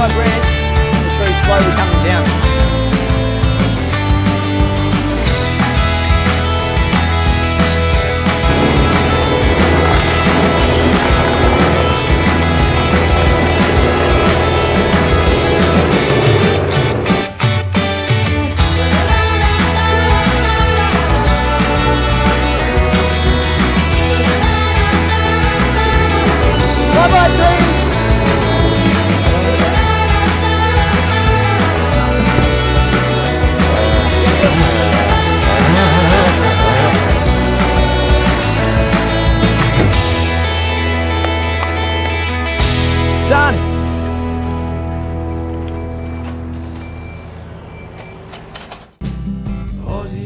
by branch, the tree's slowly coming down. Bye-bye, trees! Done!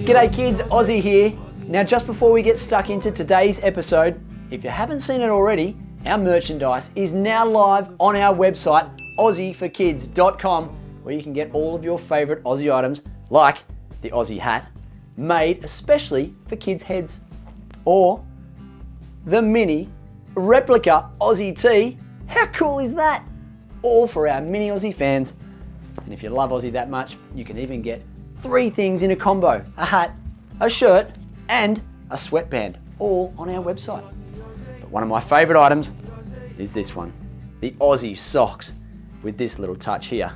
G'day kids, Ozzie here. Now just before we get stuck into today's episode, if you haven't seen it already, our merchandise is now live on our website, aussieforkids.com, where you can get all of your favourite Aussie items, like the Aussie hat, made especially for kids' heads, or the mini replica Aussie tee. How cool is that? All for our mini Aussie fans. And if you love Aussie that much, you can even get 3 things in a combo: a hat, a shirt, and a sweatband, all on our website. But one of my favourite items is this one, the Aussie socks, with this little touch here.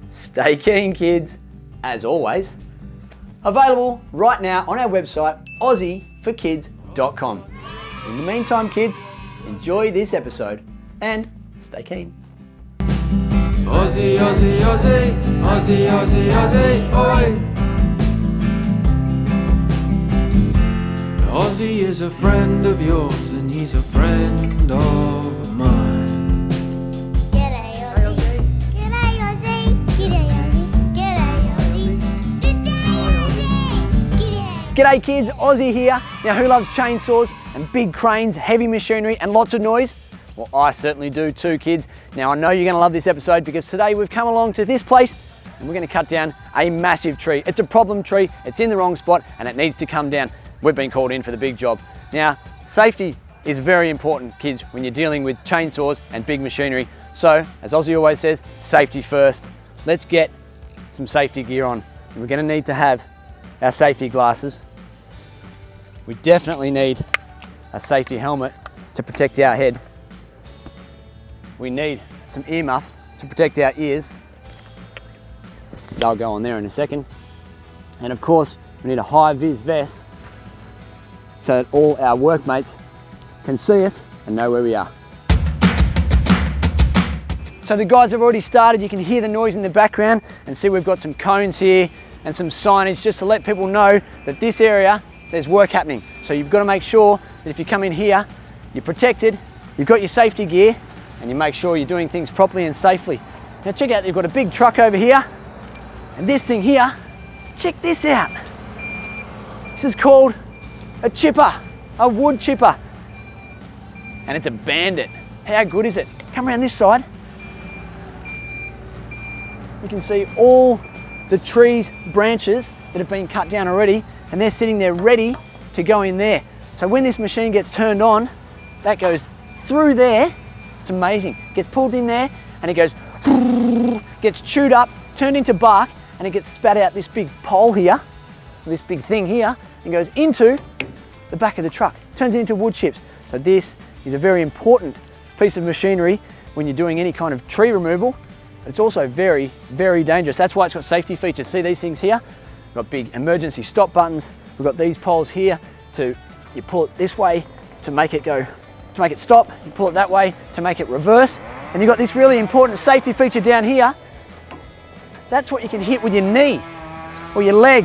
Stay keen, kids, as always. Available right now on our website, aussieforkids.com. In the meantime, kids, enjoy this episode and stay keen. Ozzie, Ozzie, Ozzie, Ozzie, Ozzie, Ozzie, oi! Ozzie is a friend of yours and he's a friend of mine. G'day Ozzie. G'day Ozzie. G'day Ozzie. G'day Ozzie. G'day. G'day kids, Ozzie here. Now who loves chainsaws and big cranes, heavy machinery and lots of noise? Well, I certainly do too, kids. Now I know you're gonna love this episode because today we've come along to this place and we're gonna cut down a massive tree. It's a problem tree, it's in the wrong spot and it needs to come down. We've been called in for the big job. Now, safety is very important, kids, when you're dealing with chainsaws and big machinery. So, as Ozzie always says, safety first. Let's get some safety gear on. And we're gonna need to have our safety glasses. We definitely need a safety helmet to protect our head. We need some earmuffs to protect our ears. They'll go on there in a second. And of course, we need a high-vis vest so that all our workmates can see us and know where we are. So the guys have already started. You can hear the noise in the background and see we've got some cones here and some signage just to let people know that this area, there's work happening. So you've got to make sure that if you come in here, you're protected, you've got your safety gear, and you make sure you're doing things properly and safely. Now check out, they've got a big truck over here, and this thing here, check this out. This is called a chipper, a wood chipper. And it's a bandit. How good is it? Come around this side. You can see all the trees, branches that have been cut down already, and they're sitting there ready to go in there. So when this machine gets turned on, that goes through there. It's amazing. It gets pulled in there and it goes, gets chewed up, turned into bark, and it gets spat out this big pole here, this big thing here, and goes into the back of the truck, turns it into wood chips. So this is a very important piece of machinery when you're doing any kind of tree removal. But it's also very, very dangerous. That's why it's got safety features. See these things here? We've got big emergency stop buttons. We've got these poles here you pull it this way to make it go, to make it stop. You pull it that way to make it reverse. And you've got this really important safety feature down here. That's what you can hit with your knee or your leg.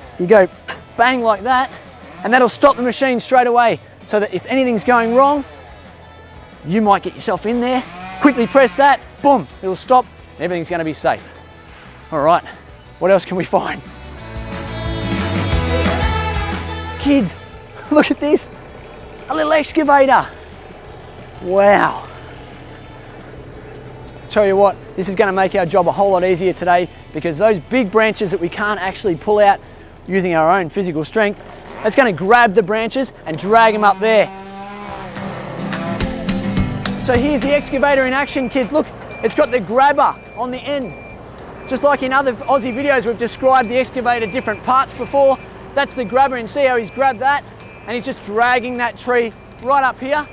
So you go bang like that, and that'll stop the machine straight away. So that if anything's going wrong, you might get yourself in there, quickly press that, boom, it'll stop, and everything's gonna be safe. All right, what else can we find? Kids, look at this, a little excavator. Wow. Tell you what, this is gonna make our job a whole lot easier today because those big branches that we can't actually pull out using our own physical strength, it's gonna grab the branches and drag them up there. So here's the excavator in action, kids. Look, It's got the grabber on the end. Just like in other Aussie videos, we've described the excavator different parts before. That's the grabber, and see how he's grabbed that? And he's just dragging that tree right up here.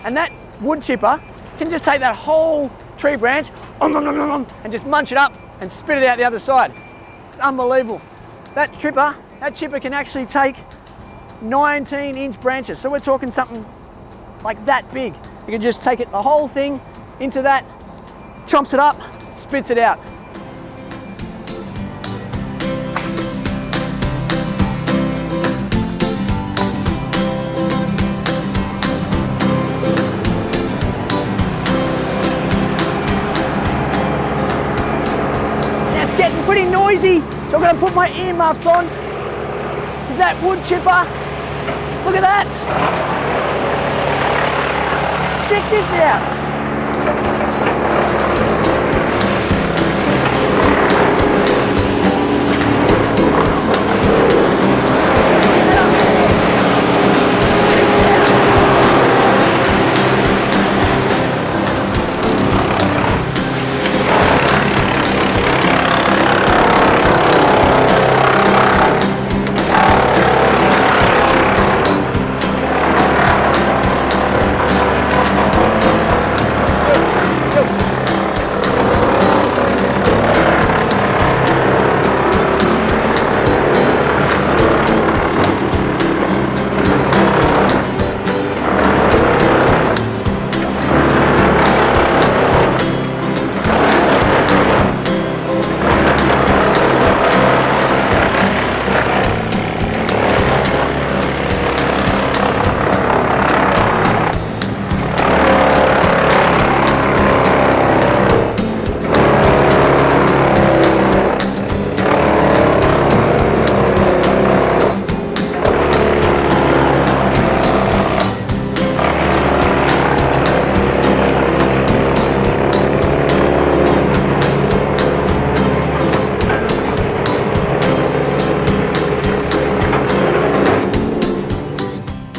And that wood chipper can just take that whole tree branch and just munch it up and spit it out the other side. It's unbelievable. That chipper can actually take 19-inch branches. So we're talking something like that big. You can just take it, the whole thing, into that, chomps it up, spits it out. Now it's getting pretty noisy, so I'm going to put my earmuffs on. Is that wood chipper? Look at that. Check this out.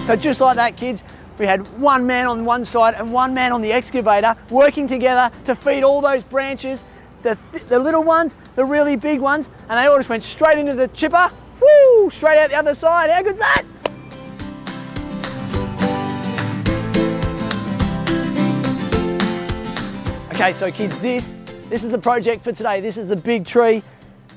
So just like that, kids, we had one man on one side and one man on the excavator working together to feed all those branches, the little ones, the really big ones, and they all just went straight into the chipper, woo, straight out the other side. How good's that? Okay, so kids, this is the project for today. This is the big tree,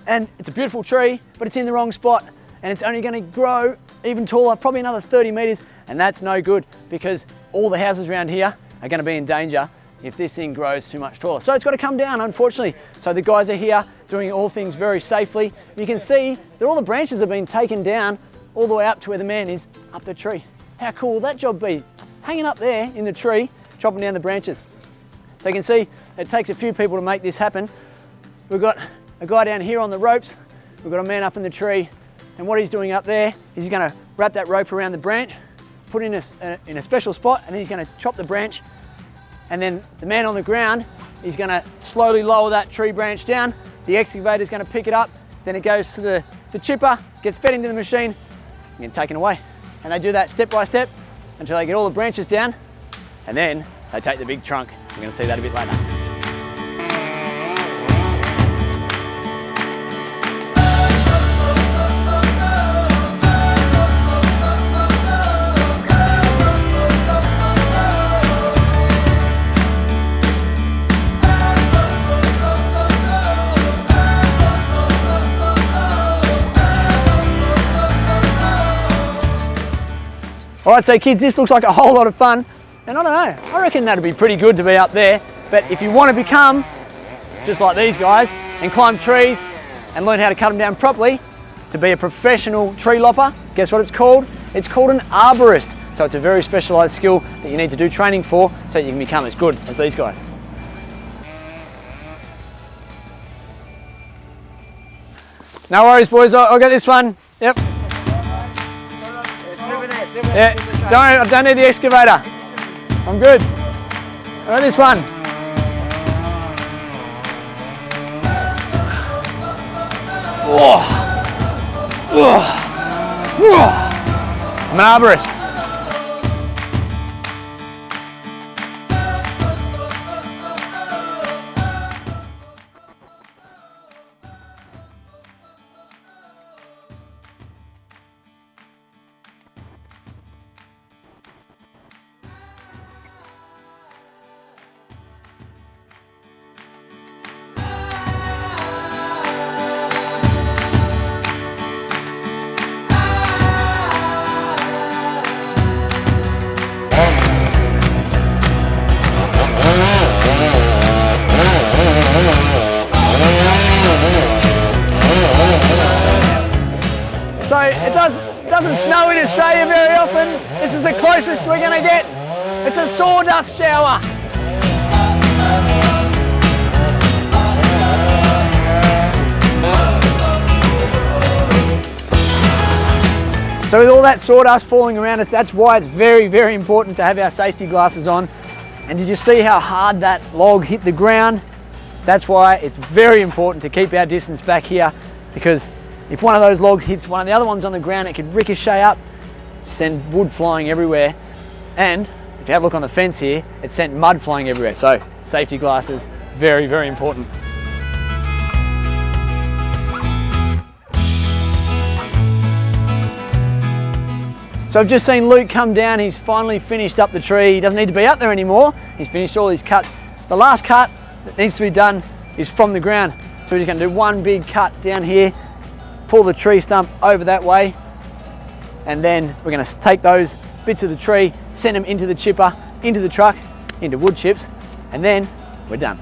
and it's a beautiful tree, but it's in the wrong spot, and it's only going to grow even taller, probably another 30 meters, and that's no good because all the houses around here are going to be in danger if this thing grows too much taller. So it's got to come down, unfortunately. So the guys are here doing all things very safely. You can see that all the branches have been taken down all the way up to where the man is up the tree. How cool will that job be? Hanging up there in the tree, chopping down the branches. So you can see it takes a few people to make this happen. We've got a guy down here on the ropes. We've got a man up in the tree. And what he's doing up there is he's going to wrap that rope around the branch, put it in a special spot, and then he's going to chop the branch. And then the man on the ground is going to slowly lower that tree branch down. The excavator is going to pick it up. Then it goes to the chipper, gets fed into the machine, and then taken away. And they do that step by step until they get all the branches down. And then they take the big trunk. We're going to see that a bit later. All right, so kids, this looks like a whole lot of fun. And I don't know, I reckon that'd be pretty good to be up there. But if you want to become just like these guys and climb trees and learn how to cut them down properly to be a professional tree lopper, guess what it's called? It's called an arborist. So it's a very specialised skill that you need to do training for so you can become as good as these guys. No worries, boys, I'll get this one. Yep. Yeah, I don't need the excavator. I'm good. I got this one. I'm an arborist. it doesn't snow in Australia very often. This is the closest we're going to get. It's a sawdust shower. So with all that sawdust falling around us, that's why it's very, very important to have our safety glasses on. And did you see how hard that log hit the ground? That's why it's very important to keep our distance back here, because if one of those logs hits one of the other ones on the ground, it could ricochet up, send wood flying everywhere. And if you have a look on the fence here, it sent mud flying everywhere. So safety glasses, very, very important. So I've just seen Luke come down. He's finally finished up the tree. He doesn't need to be up there anymore. He's finished all his cuts. The last cut that needs to be done is from the ground. So we're just going to do one big cut down here, pull the tree stump over that way, and then we're going to take those bits of the tree, send them into the chipper, into the truck, into wood chips, and then we're done.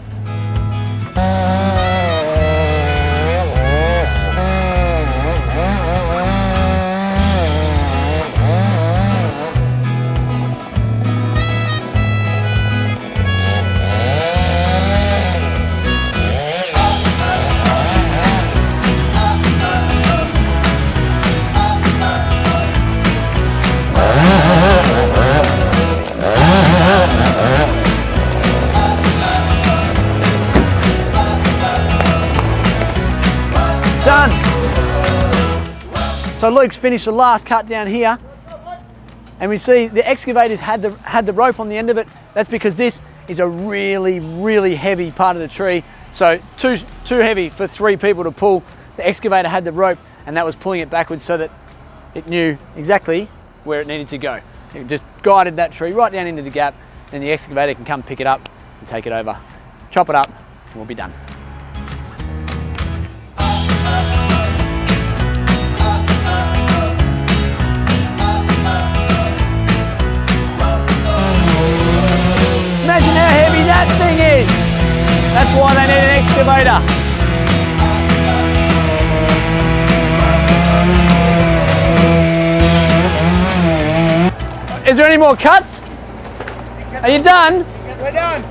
Done. So Luke's finished the last cut down here, and we see the excavator's had the rope on the end of it. That's because this is a really, really heavy part of the tree. So too heavy for 3 people to pull. The excavator had the rope, and that was pulling it backwards so that it knew exactly where it needed to go. It just guided that tree right down into the gap, and the excavator can come pick it up and take it over, chop it up, and we'll be done. Imagine how heavy that thing is. That's why they need an excavator. Is there any more cuts? Are you done? We're done.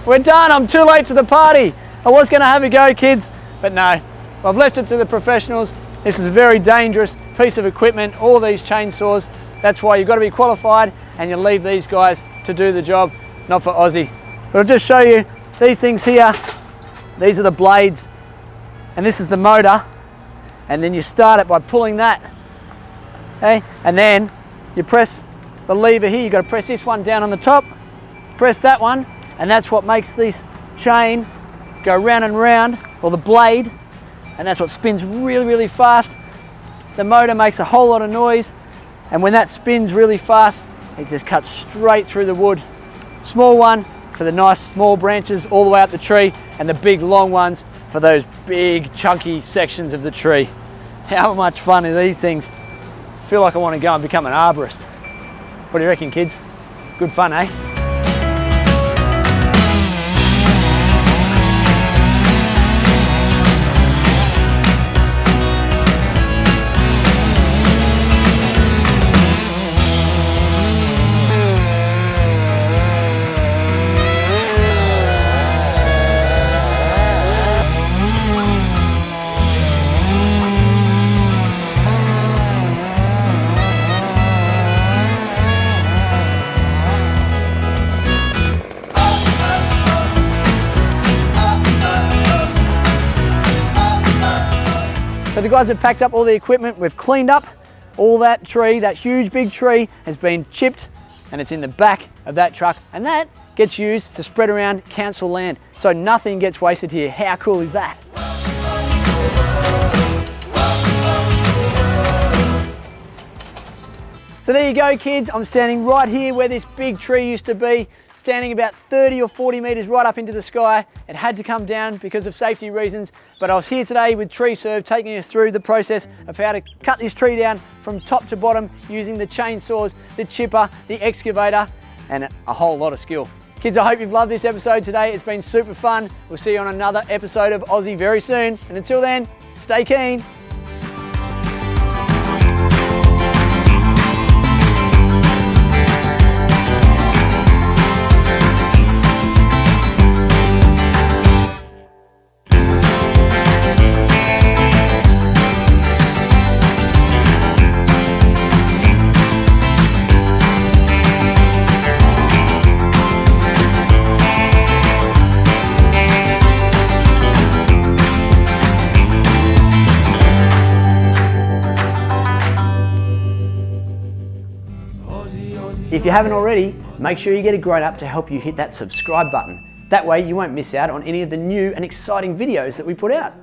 We're done. I'm too late to the party. I was going to have a go, kids, but no. I've left it to the professionals. This is a very dangerous piece of equipment, all of these chainsaws. That's why you've got to be qualified, and you leave these guys to do the job, not for Ozzie. But I'll just show you these things here. These are the blades, and this is the motor. And then you start it by pulling that, okay? And then you press the lever here. You've got to press this one down on the top, press that one, and that's what makes this chain go round and round, or the blade, and that's what spins really, really fast. The motor makes a whole lot of noise, and when that spins really fast, it just cuts straight through the wood. Small one for the nice small branches all the way up the tree, and the big long ones for those big chunky sections of the tree. How much fun are these things? I feel like I want to go and become an arborist. What do you reckon, kids? Good fun, eh? So the guys have packed up all the equipment, we've cleaned up all that tree, that huge big tree has been chipped, and it's in the back of that truck, and that gets used to spread around council land. So nothing gets wasted here. How cool is that? So there you go, kids. I'm standing right here where this big tree used to be, standing about 30 or 40 meters right up into the sky. It had to come down because of safety reasons, but I was here today with Tree Serve taking us through the process of how to cut this tree down from top to bottom using the chainsaws, the chipper, the excavator, and a whole lot of skill. Kids, I hope you've loved this episode today. It's been super fun. We'll see you on another episode of Ozzie very soon. And until then, stay keen. If you haven't already, make sure you get a grown-up to help you hit that subscribe button. That way you won't miss out on any of the new and exciting videos that we put out.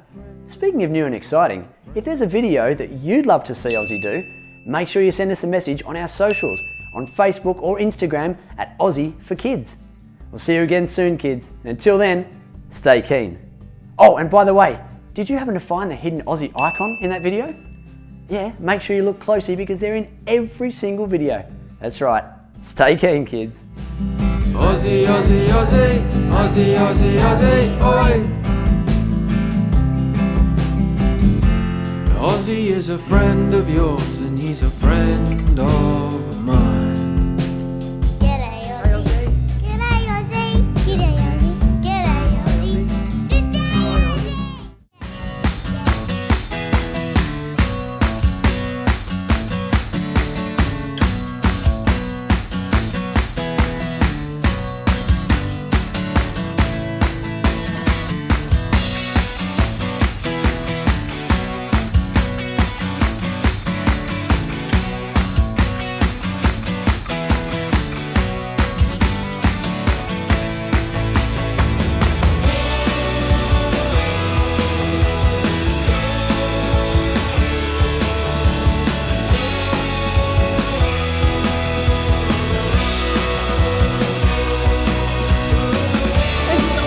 Speaking of new and exciting, if there's a video that you'd love to see Ozzie do, make sure you send us a message on our socials, on Facebook or Instagram at Ozzie for Kids. We'll see you again soon, kids. And until then, stay keen. Oh, and by the way, did you happen to find the hidden Ozzie icon in that video? Yeah, make sure you look closely because they're in every single video. That's right. Stay keen, kids. Ozzie, Ozzie, Ozzie, Ozzie, Ozzie, Ozzie, oi! Ozzie is a friend of yours and he's a friend of mine. G'day, Ozzie. G'day, Ozzie. G'day, Ozzie. G'day, Ozzie. G'day, Ozzie.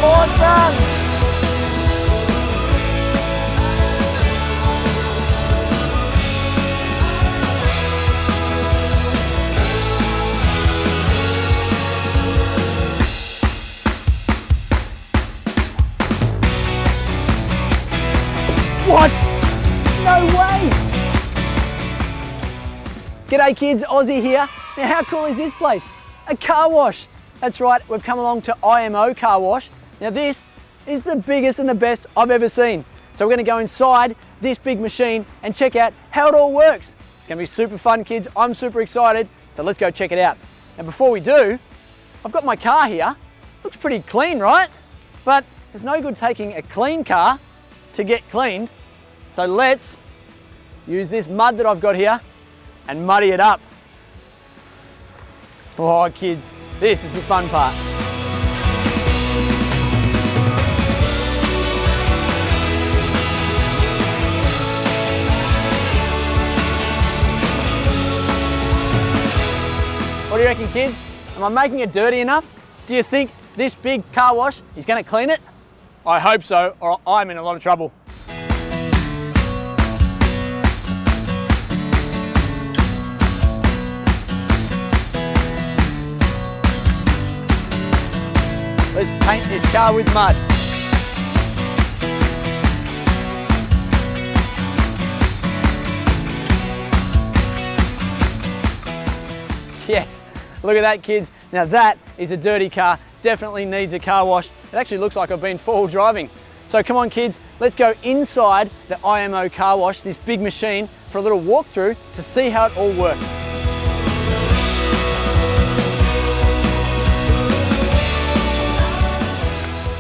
Awesome! What? No way! G'day kids, Ozzie here. Now how cool is this place? A car wash. That's right, we've come along to IMO Car Wash. Now this is the biggest and the best I've ever seen. So we're gonna go inside this big machine and check out how it all works. It's gonna be super fun, kids. I'm super excited, so let's go check it out. Now before we do, I've got my car here. Looks pretty clean, right? But there's no good taking a clean car to get cleaned. So let's use this mud that I've got here and muddy it up. Oh kids, this is the fun part. What do you reckon, kids? Am I making it dirty enough? Do you think this big car wash is going to clean it? I hope so, or I'm in a lot of trouble. Let's paint this car with mud. Yes, look at that, kids. Now that is a dirty car, definitely needs a car wash. It actually looks like I've been four-wheel driving. So come on kids, let's go inside the IMO car wash, this big machine, for a little walkthrough to see how it all works.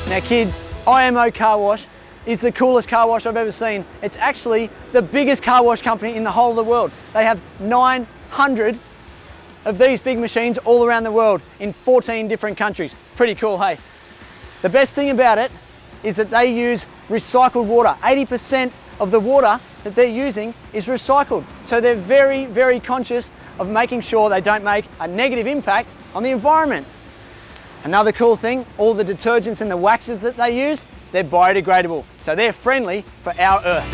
Now kids, IMO Car Wash is the coolest car wash I've ever seen. It's actually the biggest car wash company in the whole of the world. They have 900 of these big machines all around the world in 14 different countries. Pretty cool, hey? The best thing about it is that they use recycled water. 80% of the water that they're using is recycled. So they're very, very conscious of making sure they don't make a negative impact on the environment. Another cool thing, all the detergents and the waxes that they use, they're biodegradable. So they're friendly for our earth.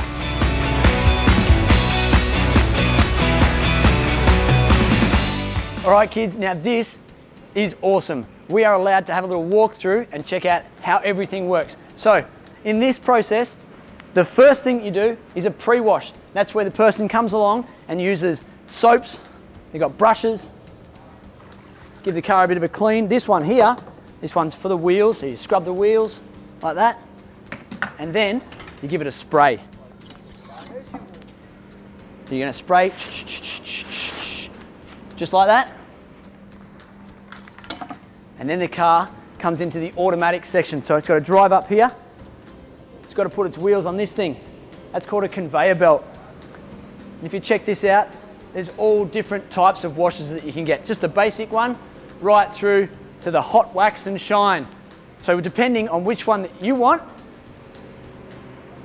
All right kids, now this is awesome. We are allowed to have a little walk through and check out how everything works. So in this process, the first thing you do is a pre-wash. That's where the person comes along and uses soaps. They've got brushes. Give the car a bit of a clean. This one here, this one's for the wheels, so you scrub the wheels like that, and then you give it a spray. You're going to spray just like that, and then the car comes into the automatic section. So it's got to drive up here, it's got to put its wheels on this thing. That's called a conveyor belt. And if you check this out, there's all different types of washes that you can get. Just a basic one, right through to the hot wax and shine. So depending on which one that you want,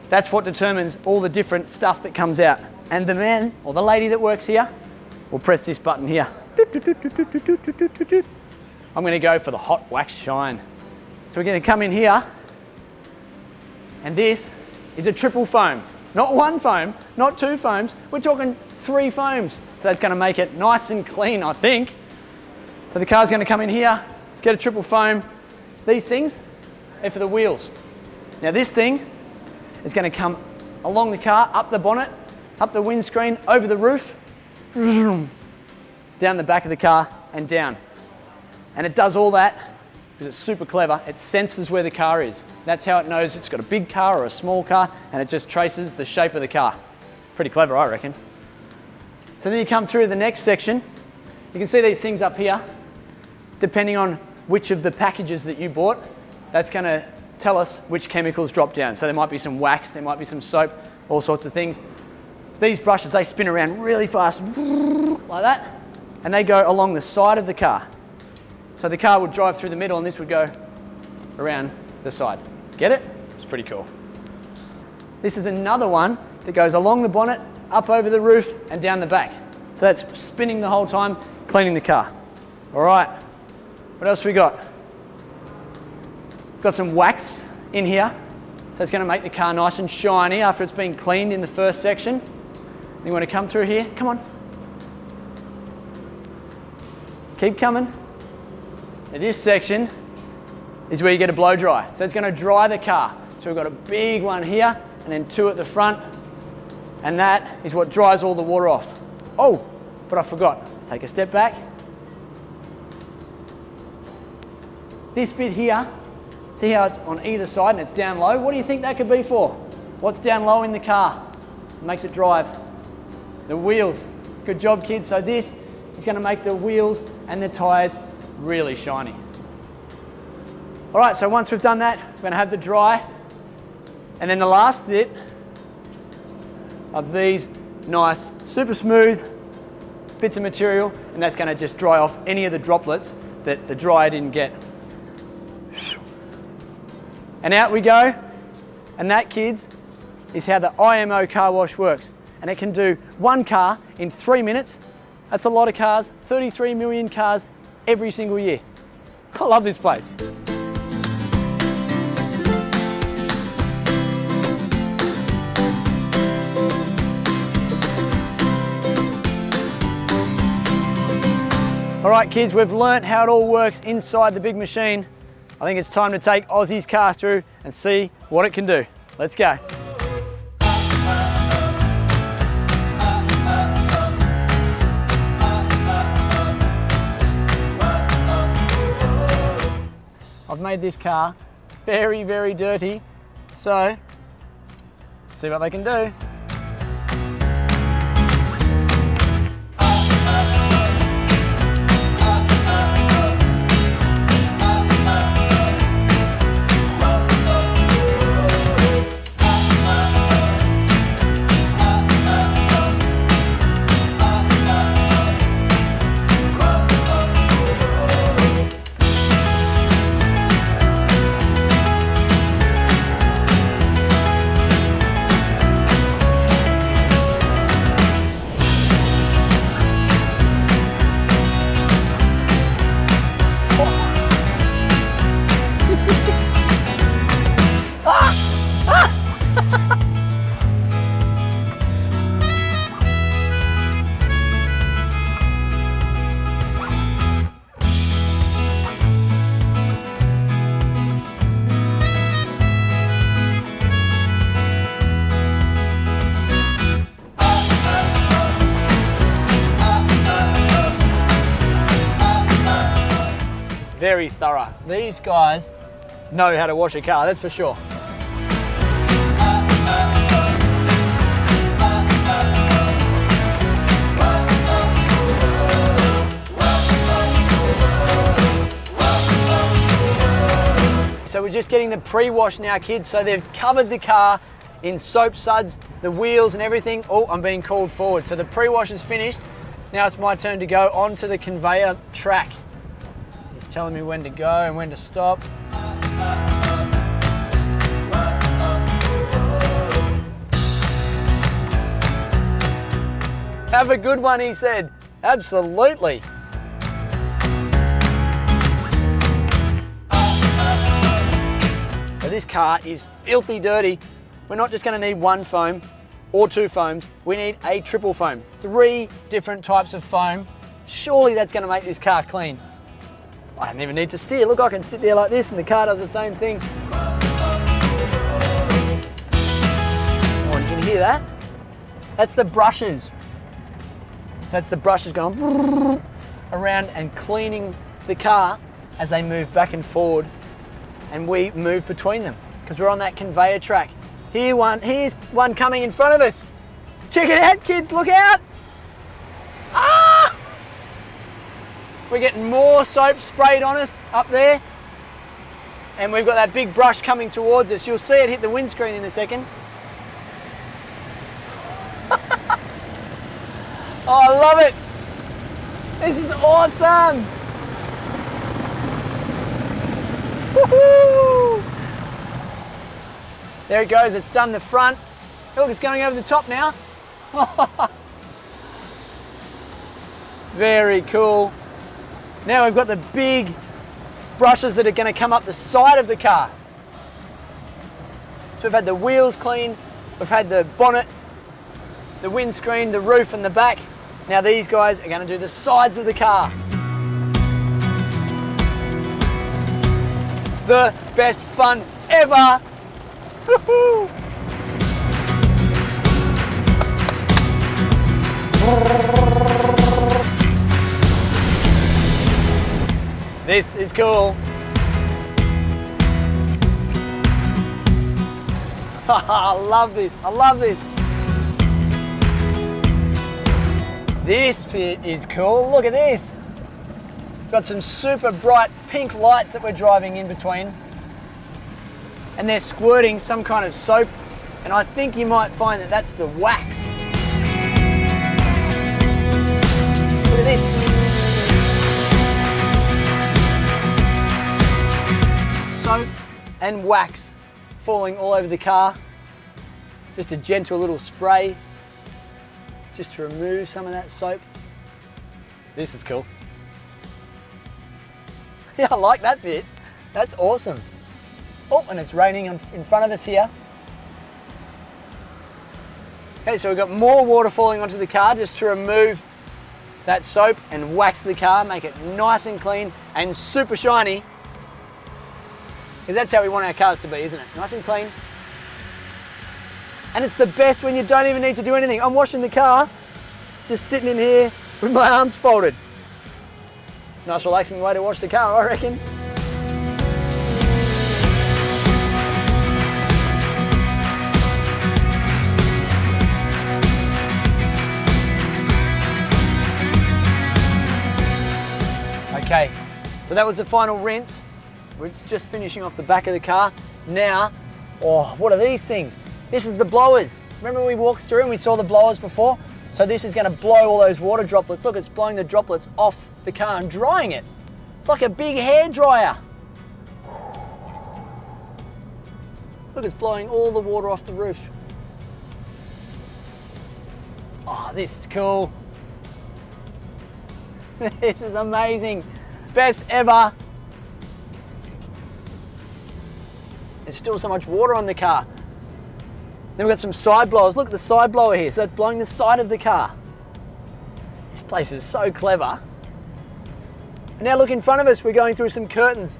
that's what determines all the different stuff that comes out. And the man or the lady that works here will press this button here. I'm going to go for the hot wax shine. So we're going to come in here, and this is a triple foam. Not one foam, not two foams, we're talking 3 foams. So that's going to make it nice and clean, I think. So the car's going to come in here, get a triple foam. These things are for the wheels. Now this thing is going to come along the car, up the bonnet, up the windscreen, over the roof, down the back of the car and down. And it does all that because it's super clever. It senses where the car is. That's how it knows it's got a big car or a small car, and it just traces the shape of the car. Pretty clever, I reckon. So then you come through the next section. You can see these things up here. Depending on which of the packages that you bought, that's going to tell us which chemicals drop down. So there might be some wax, there might be some soap, all sorts of things. These brushes, they spin around really fast, like that, and they go along the side of the car. So the car would drive through the middle and this would go around the side. Get it? It's pretty cool. This is another one that goes along the bonnet, up over the roof and down the back. So that's spinning the whole time, cleaning the car. All right, what else we got? We've got some wax in here. So it's going to make the car nice and shiny after it's been cleaned in the first section. You want to come through here? Come on. Keep coming. Now this section is where you get a blow dry. So it's going to dry the car. So we've got a big one here and then 2 at the front. And that is what dries all the water off. Oh, but I forgot. Let's take a step back. This bit here, see how it's on either side and it's down low? What do you think that could be for? What's down low in the car? It makes it drive. The wheels. Good job, kids. So this is going to make the wheels and the tyres really shiny. All right, so once we've done that, we're going to have the dry. And then the last bit of these nice, super smooth bits of material, and that's going to just dry off any of the droplets that the dryer didn't get. And out we go. And that, kids, is how the IMO car wash works. And it can do 1 car in 3 minutes. That's a lot of cars, 33 million cars every single year. I love this place. All right, kids, we've learnt how it all works inside the big machine. I think it's time to take Ozzie's car through and see what it can do. Let's go. I've made this car very, very dirty, so let's see what they can do. Very thorough. These guys know how to wash a car, that's for sure. So we're just getting the pre-wash now, kids. So they've covered the car in soap suds, the wheels and everything. Oh, I'm being called forward. So the pre-wash is finished. Now it's my turn to go onto the conveyor track. He's telling me when to go and when to stop. Have a good one, he said. Absolutely. So this car is filthy dirty. We're not just going to need one foam or two foams. We need a triple foam. 3 different types of foam. Surely that's going to make this car clean. I don't even need to steer. Look, I can sit there like this and the car does its own thing. Oh, you can hear that? That's the brushes. So that's the brushes going around and cleaning the car as they move back and forward, and we move between them because we're on that conveyor track. Here's one coming in front of us. Check it out, kids, look out. Ah! We're getting more soap sprayed on us up there, and we've got that big brush coming towards us. You'll see it hit the windscreen in a second. Oh, I love it. This is awesome. Woohoo! There it goes, it's done the front. Look, it's going over the top now. Very cool. Now we've got the big brushes that are going to come up the side of the car. So we've had the wheels clean, we've had the bonnet, the windscreen, the roof and the back. Now these guys are going to do the sides of the car. The best fun ever. Woo-hoo. This is cool. I love this. I love this. This bit is cool. Look at this. Got some super bright pink lights that we're driving in between. And they're squirting some kind of soap. And I think you might find that that's the wax. Look at this. Soap and wax falling all over the car. Just a gentle little spray just to remove some of that soap. This is cool. Yeah, I like that bit. That's awesome. Oh, and it's raining in front of us here. Okay, so we've got more water falling onto the car just to remove that soap and wax the car, make it nice and clean and super shiny. Because that's how we want our cars to be, isn't it? Nice and clean. And it's the best when you don't even need to do anything. I'm washing the car, just sitting in here with my arms folded. Nice relaxing way to wash the car, I reckon. Okay, so that was the final rinse. We're just finishing off the back of the car. Now, oh, what are these things? This is the blowers. Remember we walked through and we saw the blowers before? So this is going to blow all those water droplets. Look, it's blowing the droplets off the car and drying it. It's like a big hair dryer. Look, it's blowing all the water off the roof. Oh, this is cool. This is amazing. Best ever. There's still so much water on the car. Then we've got some side blowers. Look at the side blower here. So that's blowing the side of the car. This place is so clever. And now look in front of us, we're going through some curtains.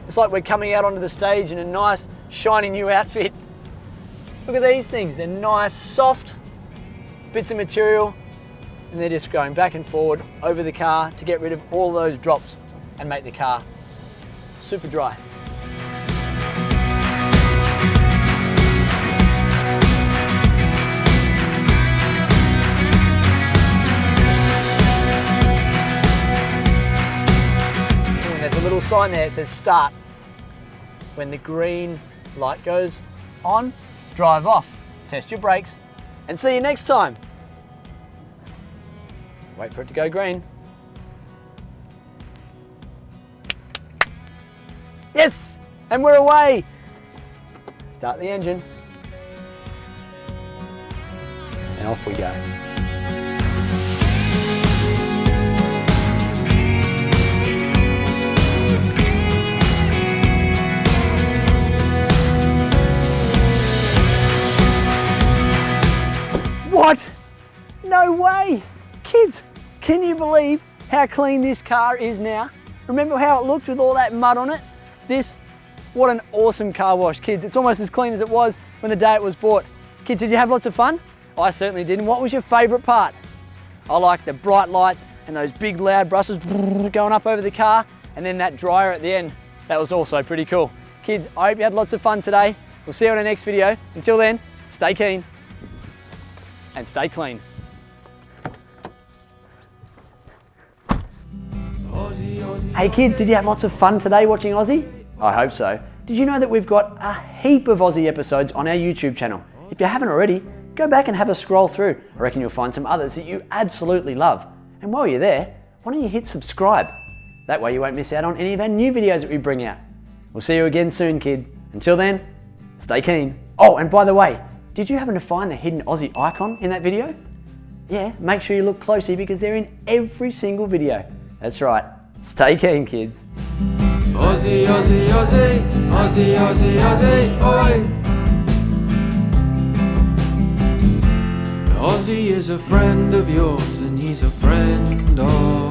It's like we're coming out onto the stage in a nice, shiny new outfit. Look at these things. They're nice, soft bits of material, and they're just going back and forward over the car to get rid of all those drops and make the car super dry. There's a little sign there that says start. When the green light goes on, drive off. Test your brakes and see you next time. Wait for it to go green. Yes, and we're away. Start the engine. And off we go. What? No way! Kids, can you believe how clean this car is now? Remember how it looked with all that mud on it? What an awesome car wash, kids. It's almost as clean as it was when the day it was bought. Kids, did you have lots of fun? I certainly did. And what was your favourite part? I like the bright lights and those big loud brushes going up over the car, and then that dryer at the end. That was also pretty cool. Kids, I hope you had lots of fun today. We'll see you on the next video. Until then, stay keen and stay clean. Hey kids, did you have lots of fun today watching Ozzie? I hope so. Did you know that we've got a heap of Ozzie episodes on our YouTube channel? If you haven't already, go back and have a scroll through. I reckon you'll find some others that you absolutely love. And while you're there, why don't you hit subscribe? That way you won't miss out on any of our new videos that we bring out. We'll see you again soon, kids. Until then, stay keen. Oh, and by the way, did you happen to find the hidden Ozzie icon in that video? Yeah, make sure you look closely because they're in every single video. That's right. Stay keen, kids. Ozzie, Ozzie, Ozzie, Ozzie, Ozzie, Ozzie, oi! Ozzie is a friend of yours and he's a friend of